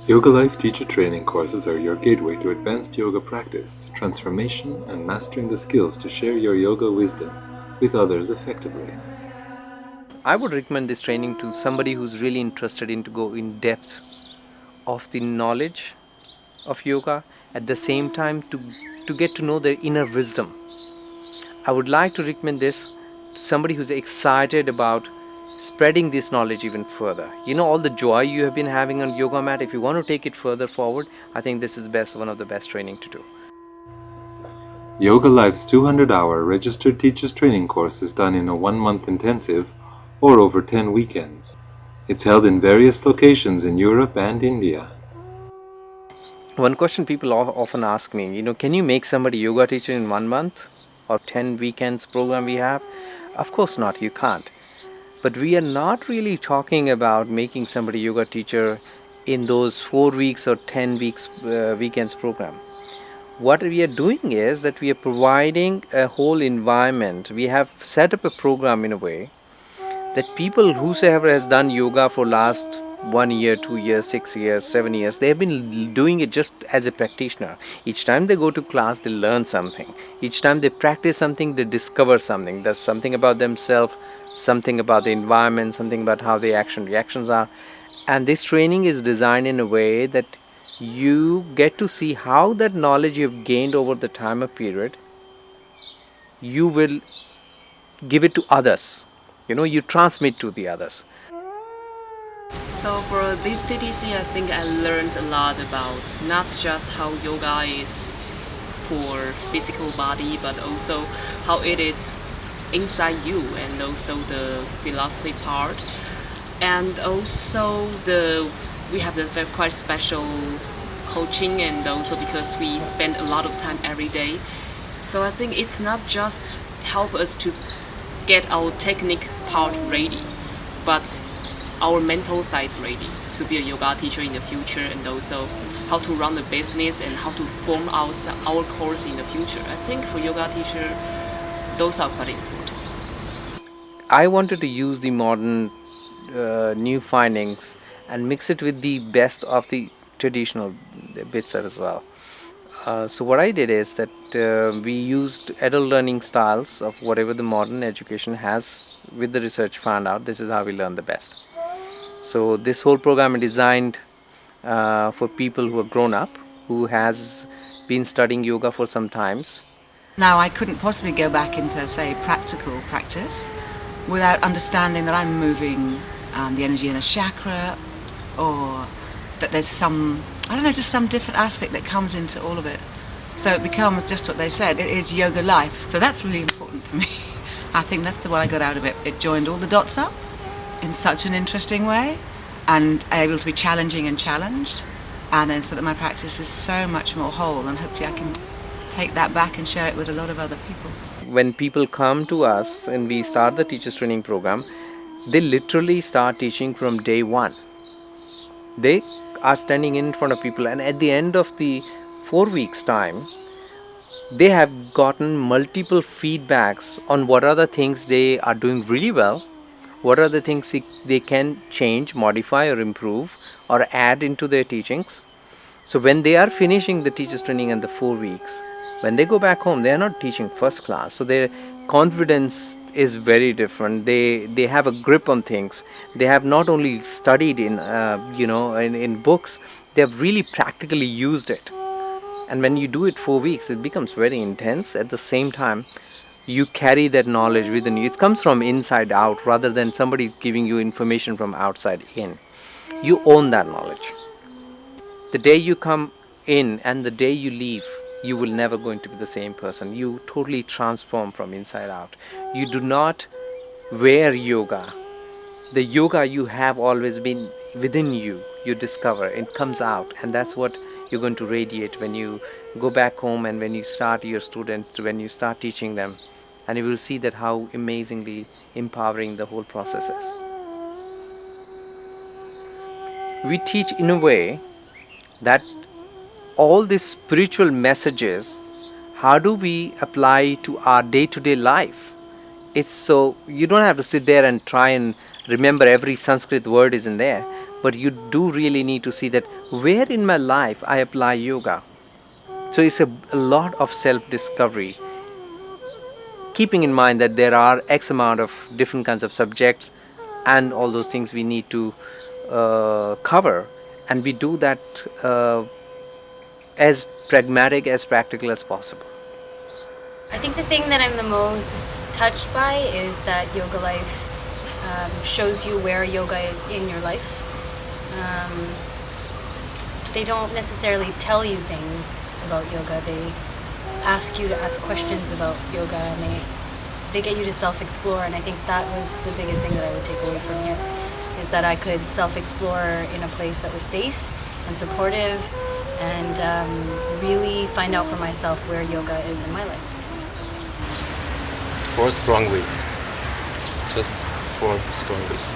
Yogalife teacher training courses are your gateway to advanced yoga practice, transformation, and mastering the skills to share your yoga wisdom with others effectively. I would recommend this training to somebody who's really interested in to go in depth of the knowledge of yoga, at the same time to get to know their inner wisdom. I would like to recommend this to somebody who's excited about spreading this knowledge even further. You know, all the joy you have been having on yoga mat, if you want to take it further forward, I think this is one of the best training to do. Yogalife's 200-hour registered teachers training course is done in a 1-month intensive or over 10 weekends. It's held in various locations in Europe and India. One question people often ask me, can you make somebody yoga teacher in 1 month or 10 weekends program we have? Of course not, you can't. But we are not really talking about making somebody yoga teacher in those 4 weeks or 10 weeks weekends program. What we are doing is that we are providing a whole environment. We have set up a program in a way that people whosoever has done yoga for last 1 year, 2 years, 6 years, 7 years, they have been doing it just as a practitioner. Each time they go to class, they learn something. Each time they practice something, they discover something. There's something about themselves, something about the environment, something about how the reactions are. And this training is designed in a way that you get to see how that knowledge you've gained over the time of period, you will give it to others. You transmit to the others. So for this TTC, I think I learned a lot about not just how yoga is for physical body, but also how it is inside you, and also the philosophy part, and also we have the quite special coaching, and also because we spend a lot of time every day. So I think it's not just help us to get our technique part ready, but our mental side ready to be a yoga teacher in the future, and also how to run the business and how to form our course in the future. I think for yoga teacher, those are quite important. I wanted to use the modern new findings and mix it with the best of the traditional bits as well. So what I did is that we used adult learning styles of whatever the modern education has. With the research found out this is how we learn the best. So this whole program is designed for people who are grown up, who has been studying yoga for some times. Now, I couldn't possibly go back into, say, practical practice without understanding that I'm moving the energy in a chakra, or that there's just some different aspect that comes into all of it. So it becomes just what they said, it is yoga life. So that's really important for me. I think that's what I got out of it. It joined all the dots up in such an interesting way, and able to be challenging and challenged, and then so that my practice is so much more whole, and hopefully I can take that back and share it with a lot of other people. When people come to us and we start the teachers training program, they literally start teaching from day one. They are standing in front of people, and at the end of the 4 weeks time, they have gotten multiple feedbacks on what are the things they are doing really well, what are the things they can change, modify, or improve, or add into their teachings. So when they are finishing the teachers training in the 4 weeks, when they go back home, they are not teaching first class. So their confidence is very different. They have a grip on things. They have not only studied in books, they have really practically used it. And when you do it 4 weeks, it becomes very intense. At the same time, you carry that knowledge within you. It comes from inside out rather than somebody giving you information from outside in. You own that knowledge. The day you come in and the day you leave, you will never going to be the same person. You totally transform from inside out. You do not wear yoga. The yoga you have always been within you. You discover it comes out, and that's what you're going to radiate when you go back home and when you start your students, when you start teaching them. And you will see that how amazingly empowering the whole process is. We teach in a way that all these spiritual messages, how do we apply to our day-to-day life? It's so you don't have to sit there and try and remember every Sanskrit word is in there, but you do really need to see that where in my life I apply yoga. So it's a lot of self-discovery, keeping in mind that there are X amount of different kinds of subjects and all those things we need to cover, and we do that as pragmatic, as practical as possible. I think the thing that I'm the most touched by is that Yogalife shows you where yoga is in your life. They don't necessarily tell you things about yoga. They ask you to ask questions about yoga, and they get you to self-explore. And I think that was the biggest thing that I would take away from here, is that I could self-explore in a place that was safe and supportive, and really find out for myself where yoga is in my life. 4 strong weeks. Just 4 strong weeks.